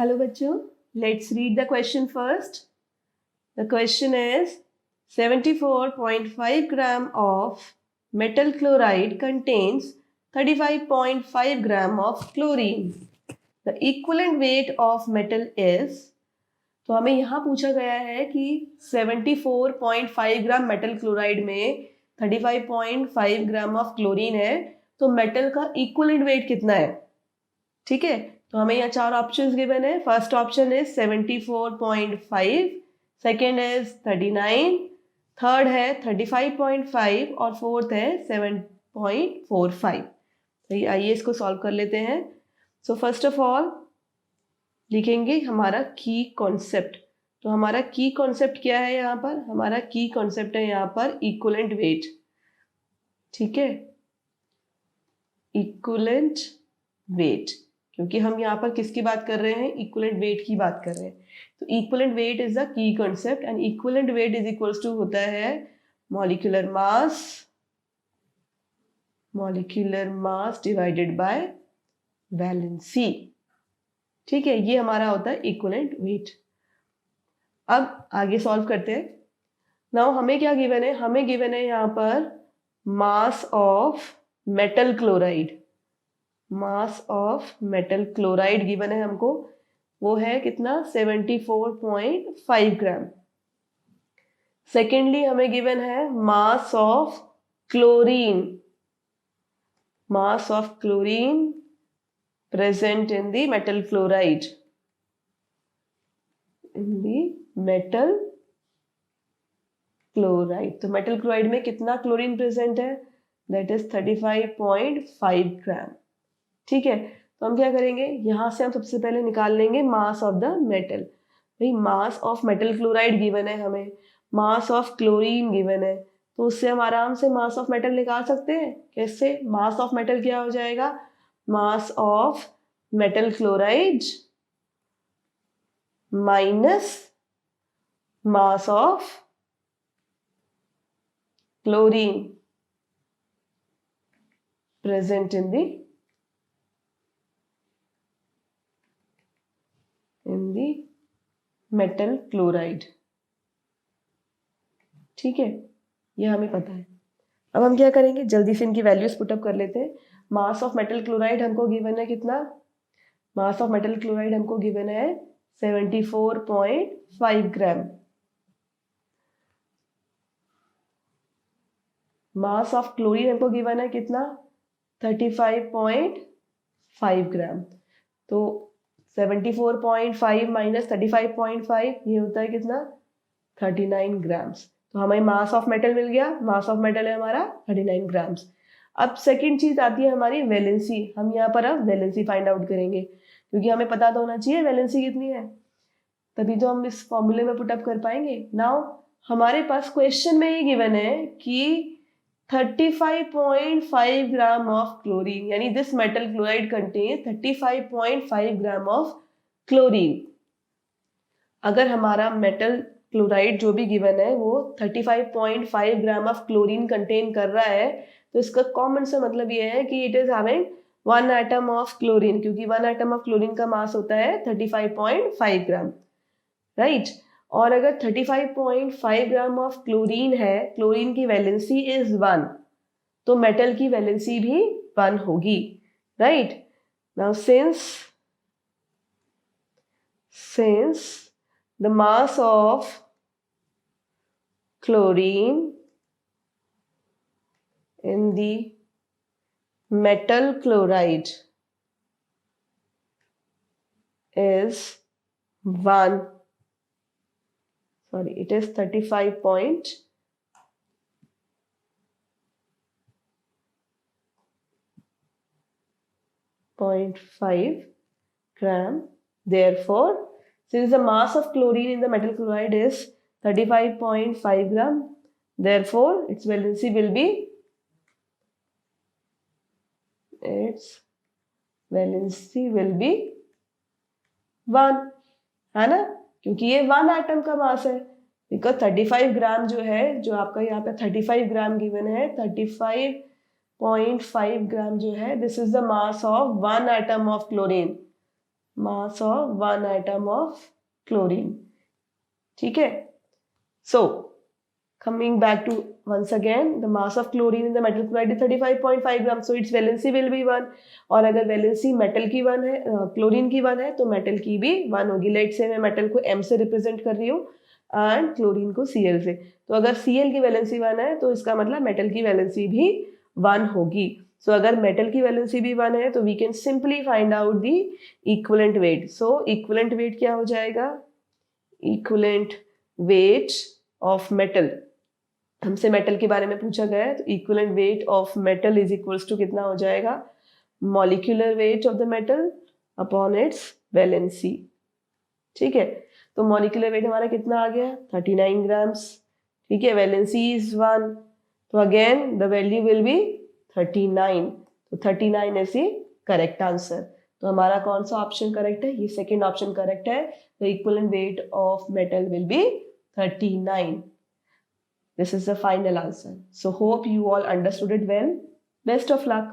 Hello बच्चों, let's read the question first. The question is 74.5 gram of metal chloride contains 35.5 gram of chlorine. The equivalent weight of metal is, तो हमें यहाँ पूछा गया है कि 74.5 ग्राम मेटल क्लोराइड में 35.5 ग्राम ऑफ क्लोरीन है, तो मेटल का इक्विवेलेंट वेट कितना है. ठीक है, तो हमें यहाँ चार ऑप्शंस गिवन है. First option is 74.5, second is 39, third है 35.5 और फोर्थ है 7.45. तो आइए इसको सॉल्व कर लेते हैं. सो फर्स्ट ऑफ ऑल लिखेंगे हमारा की कॉन्सेप्ट. तो हमारा की कॉन्सेप्ट क्या है यहाँ पर? हमारा की कॉन्सेप्ट है यहाँ पर इक्विवेलेंट वेट. ठीक है, इक्विवेलेंट वेट, क्योंकि हम यहाँ पर किसकी बात कर रहे हैं? इक्विवेलेंट वेट की बात कर रहे हैं. तो equivalent weight is the key concept and equivalent weight is equals to होता है molecular mass divided by valency. ठीक है, ये हमारा होता है इक्विवेलेंट वेट. अब आगे सॉल्व करते हैं. नाउ हमें क्या गिवन है? हमें गिवन है यहाँ पर मास of metal chloride. Mass of metal chloride given है हमको, वो है कितना? 74.5 ग्राम. सेकेंडली हमें गिवन है mass of chlorine. Mass of chlorine present in the metal chloride. In the metal chloride. तो metal chloride में कितना क्लोरीन प्रेजेंट है? That is 35.5 ग्राम. ठीक है, तो हम क्या करेंगे? यहां से हम सबसे पहले निकाल लेंगे मास ऑफ द मेटल. भाई mass of metal chloride given है हमें, मास ऑफ क्लोरीन गिवन है, तो उससे हम आराम से मास ऑफ मेटल निकाल सकते हैं. कैसे? मास ऑफ मेटल क्या हो जाएगा? मास of metal chloride minus mass of chlorine present in the metal chloride. ठीक है, ये हमें पता है. अब हम क्या करेंगे? जल्दी से इनकी वैल्यूज पुटअप कर लेते हैं. मास ऑफ मेटल क्लोराइड हमको गिवन है कितना? मास ऑफ मेटल क्लोराइड हमको गिवन है 74.5 ग्राम. मास ऑफ क्लोरीन हमको गिवन है कितना? 35.5 ग्राम. तो 74.5 माइनस 35.5 ये होता है कितना? 39 ग्राम्स. तो हमें मास ऑफ मेटल मिल गया. मास ऑफ मेटल है हमारा 39 ग्राम्स. अब सेकंड चीज आती है हमारी वैलेंसी. हम यहाँ पर अब वैलेंसी फाइंड आउट करेंगे, क्योंकि हमें पता तो होना चाहिए वैलेंसी कितनी है, तभी तो हम इस फॉर्मूले में पुटअप कर पाएंगे. नाउ हमारे पास क्वेश्चन में ये गिवन है कि 35.5 ग्राम ऑफ क्लोरीन, यानी this metal chloride contain 35.5 gram of chlorine. अगर हमारा मेटल क्लोराइड जो भी गिवन है वो 35.5 ग्राम ऑफ क्लोरीन कंटेन कर रहा है, तो इसका कॉमन सा मतलब ये है कि it is having 1 atom of chlorine, क्योंकि 1 एटम ऑफ क्लोरीन का मास होता है 35.5 ग्राम, राइट. और अगर 35.5 ग्राम ऑफ क्लोरीन है, क्लोरीन की वैलेंसी इज 1, तो मेटल की वैलेंसी भी 1 होगी, right. Now since the mass of chlorine in the metal chloride is 1, sorry, it is 35.5 gram. Therefore, since the mass of chlorine in the metal chloride is 35.5 gram, therefore its valency will be 1, है ना, क्योंकि ये 1 atom का मास है. Because 35 ग्राम जो है, जो आपका यहाँ पे 35 ग्राम गिवन है, 35.5 ग्राम जो है, this is the mass of 1 atom of chlorine. mass of one atom of chlorine. ठीक है. So coming back to once again, the mass of chlorine in the metal chloride is 35.5 grams, so its valency will be 1. और अगर valency metal की 1 है, chlorine की 1 है, तो metal की भी 1 होगी. लेट से मैं मेटल को M से रिप्रेजेंट कर रही हूँ एंड क्लोरीन को Cl से. तो अगर Cl की वैलेंसी 1 है तो इसका मतलब मेटल की वैलेंसी भी 1 होगी. सो अगर मेटल की वैलेंसी भी 1 है तो we can simply find out the equivalent weight. So equivalent weight क्या हो जाएगा? इक्विवेलेंट वेट ऑफ मेटल, हमसे मेटल के बारे में पूछा गया है, तो equivalent weight of metal is equals to कितना हो जाएगा? Molecular weight of the metal upon its valency. ठीक है, तो मॉलिक्यूलर वेट हमारा कितना आ गया? 39 ग्राम्स. ठीक है, वैलेंसी इज 1, तो again the value will be 39. तो 39 इज द करेक्ट आंसर. तो हमारा कौन सा ऑप्शन करेक्ट है? ये सेकेंड ऑप्शन करेक्ट है. The equivalent weight of metal will be 39. This is the final answer. So hope you all understood it well. Best of luck.